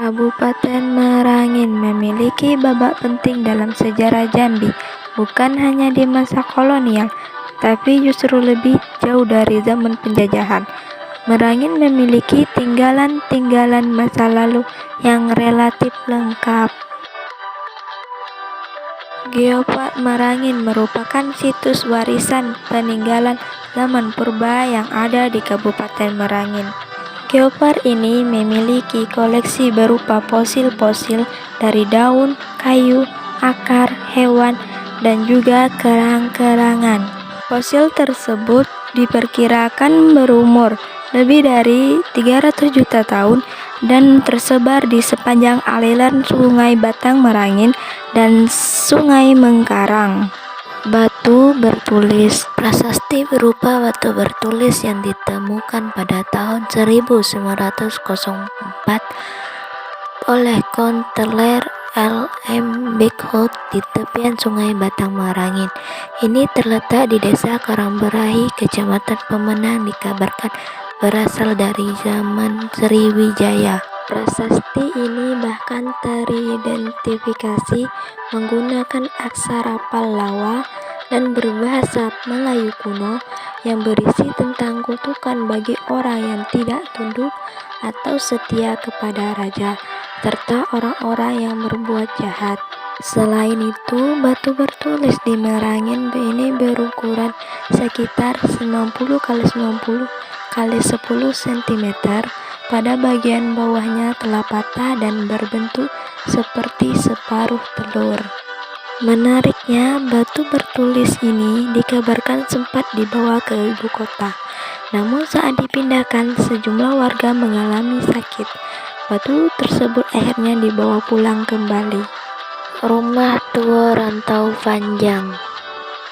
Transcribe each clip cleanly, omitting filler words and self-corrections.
Kabupaten Merangin memiliki babak penting dalam sejarah Jambi, bukan hanya di masa kolonial, tapi justru lebih jauh dari zaman penjajahan. Merangin memiliki tinggalan-tinggalan masa lalu yang relatif lengkap. Geopark Merangin merupakan situs warisan peninggalan zaman purba yang ada di Kabupaten Merangin. Geopark ini memiliki koleksi berupa fosil-fosil dari daun, kayu, akar, hewan, dan juga kerang-kerangan. Fosil tersebut diperkirakan berumur lebih dari 300 juta tahun dan tersebar di sepanjang aliran Sungai Batang Merangin dan Sungai Mengkarang. Batu bertulis. Prasasti berupa batu bertulis yang ditemukan pada tahun 1904 oleh Konteler L.M. Bighout di tepian Sungai Batang Merangin. Ini terletak di Desa Karangberahi, Kecamatan Pemenang, dikabarkan berasal dari zaman Sriwijaya. Prasasti ini bahkan teridentifikasi menggunakan aksara Pallawa dan berbahasa Melayu kuno yang berisi tentang kutukan bagi orang yang tidak tunduk atau setia kepada raja, serta orang-orang yang berbuat jahat. Selain itu, batu bertulis di Merangin ini berukuran sekitar 90 x 90 x 10 cm. Pada bagian bawahnya telah patah dan berbentuk seperti separuh telur. Menariknya, batu bertulis ini dikabarkan sempat dibawa ke ibu kota. Namun saat dipindahkan, sejumlah warga mengalami sakit. Batu tersebut akhirnya dibawa pulang kembali. Rumah Tua Rantau Panjang.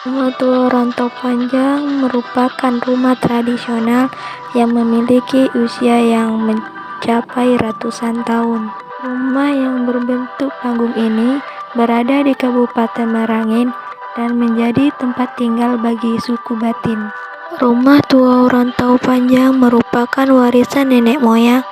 Rumah Tua Rantau Panjang merupakan rumah tradisional yang memiliki usia yang mencapai ratusan tahun. Rumah yang berbentuk panggung ini berada di Kabupaten Merangin dan menjadi tempat tinggal bagi suku Batin. Rumah Tua Rantau Panjang merupakan warisan nenek moyang.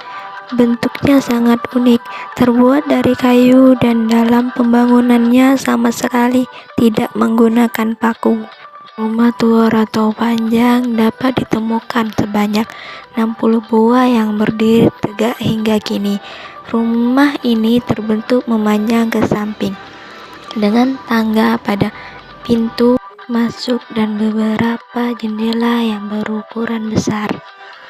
Bentuknya sangat unik, terbuat dari kayu dan dalam pembangunannya sama sekali tidak menggunakan paku. Rumah Tua Rantau Panjang dapat ditemukan sebanyak 60 buah yang berdiri tegak hingga kini. Rumah ini terbentuk memanjang ke samping, dengan tangga pada pintu masuk dan beberapa jendela yang berukuran besar.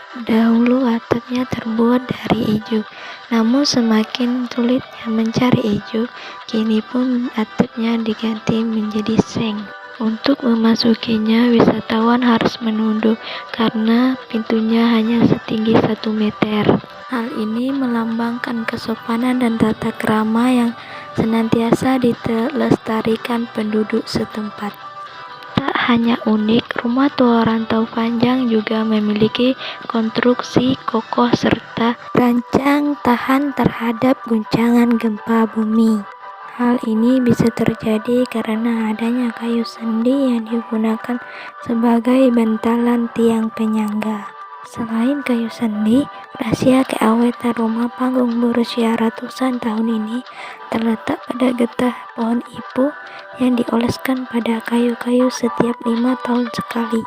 Dahulu atapnya terbuat dari ijuk, namun semakin sulitnya mencari ijuk, kini pun atapnya diganti menjadi seng. Untuk memasukinya, wisatawan harus menunduk karena pintunya hanya setinggi 1 meter. Hal ini melambangkan kesopanan dan tata krama yang senantiasa dilestarikan penduduk setempat. Tak hanya unik, rumah Tua Rantau Panjang juga memiliki konstruksi kokoh serta rancang tahan terhadap guncangan gempa bumi. Hal ini bisa terjadi karena adanya kayu sendi yang digunakan sebagai bantalan tiang penyangga. Selain kayu sendi, rahasia keawetan rumah panggung berusia ratusan tahun ini terletak pada getah pohon ipuh yang dioleskan pada kayu-kayu setiap 5 tahun sekali.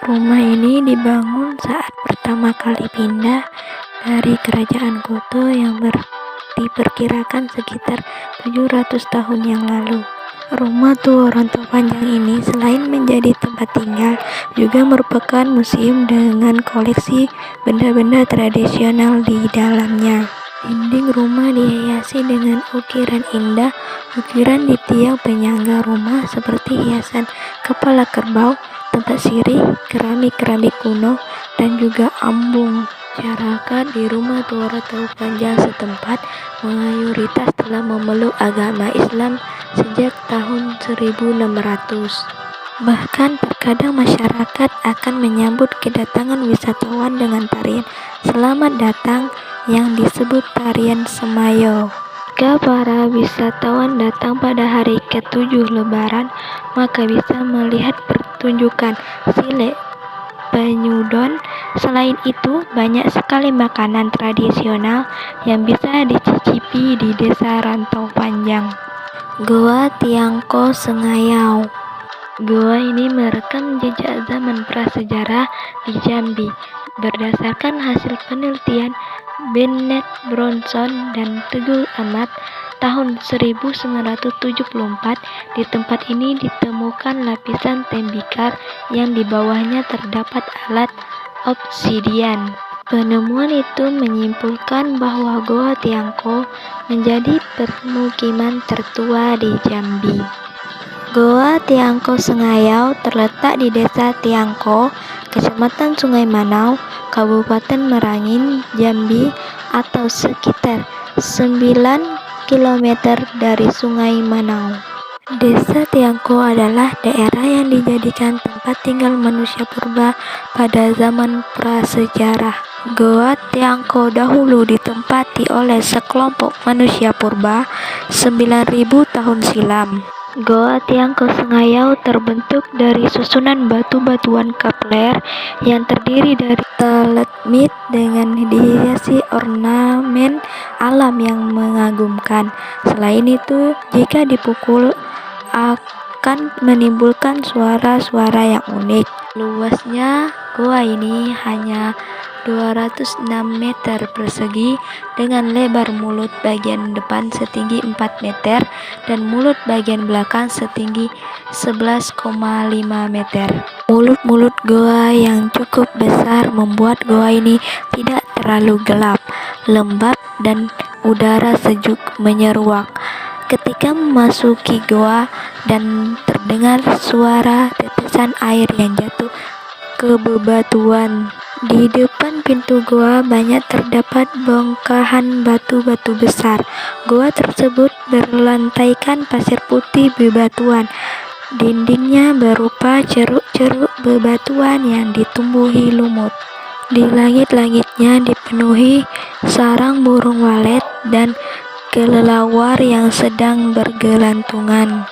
Rumah ini dibangun saat pertama kali pindah dari kerajaan Koto yang diperkirakan sekitar 700 tahun yang lalu. Rumah Tua Rantau Panjang ini selain menjadi tempat tinggal, juga merupakan museum dengan koleksi benda-benda tradisional di dalamnya. Dinding rumah dihiasi dengan ukiran indah, ukiran di tiang penyangga rumah seperti hiasan kepala kerbau, tempat sirih, keramik-keramik kuno, dan juga ambung. Masyarakat di rumah Tua Rantau Panjang setempat mayoritas telah memeluk agama Islam sejak tahun 1600. Bahkan terkadang masyarakat akan menyambut kedatangan wisatawan dengan tarian selamat datang yang disebut tarian Semayo. Jika para wisatawan datang pada hari ke-7 Lebaran, maka bisa melihat pertunjukan Silek Banyudon Selain itu, banyak sekali makanan tradisional yang bisa dicicipi di Desa Rantau Panjang. Goa Tiangko Sengayau. Goa ini merekam jejak zaman prasejarah di Jambi. Berdasarkan hasil penelitian Bennett Bronson dan Teguh Ahmad tahun 1974, di tempat ini ditemukan lapisan tembikar yang di bawahnya terdapat alat obsidian. Penemuan itu menyimpulkan bahwa Goa Tiangko menjadi permukiman tertua di Jambi. Goa Tiangko Sengayau terletak di Desa Tiangko, Kecamatan Sungai Manau, Kabupaten Merangin, Jambi, atau sekitar 9 km dari Sungai Manau. Desa Tiangko adalah daerah yang dijadikan tempat tinggal manusia purba pada zaman prasejarah. Goa Tiangko dahulu ditempati oleh sekelompok manusia purba 9.000 tahun silam. Goa Tiangko Sengayau terbentuk dari susunan batu-batuan kapler yang terdiri dari stalagmit dengan dihiasi ornamen alam yang mengagumkan. Selain itu, jika dipukul akan menimbulkan suara-suara yang unik. Luasnya goa ini hanya 206 meter persegi dengan lebar mulut bagian depan setinggi 4 meter dan mulut bagian belakang setinggi 11,5 meter. Mulut goa yang cukup besar membuat goa ini tidak terlalu gelap, lembab, dan udara sejuk menyeruak. Ketika memasuki goa dan terdengar suara tetesan air yang jatuh ke bebatuan. Di depan pintu goa banyak terdapat bongkahan batu-batu besar. Goa tersebut berlantaikan pasir putih bebatuan. Dindingnya berupa ceruk-ceruk bebatuan yang ditumbuhi lumut. Di langit-langitnya dipenuhi sarang burung walet dan kelelawar yang sedang bergelantungan.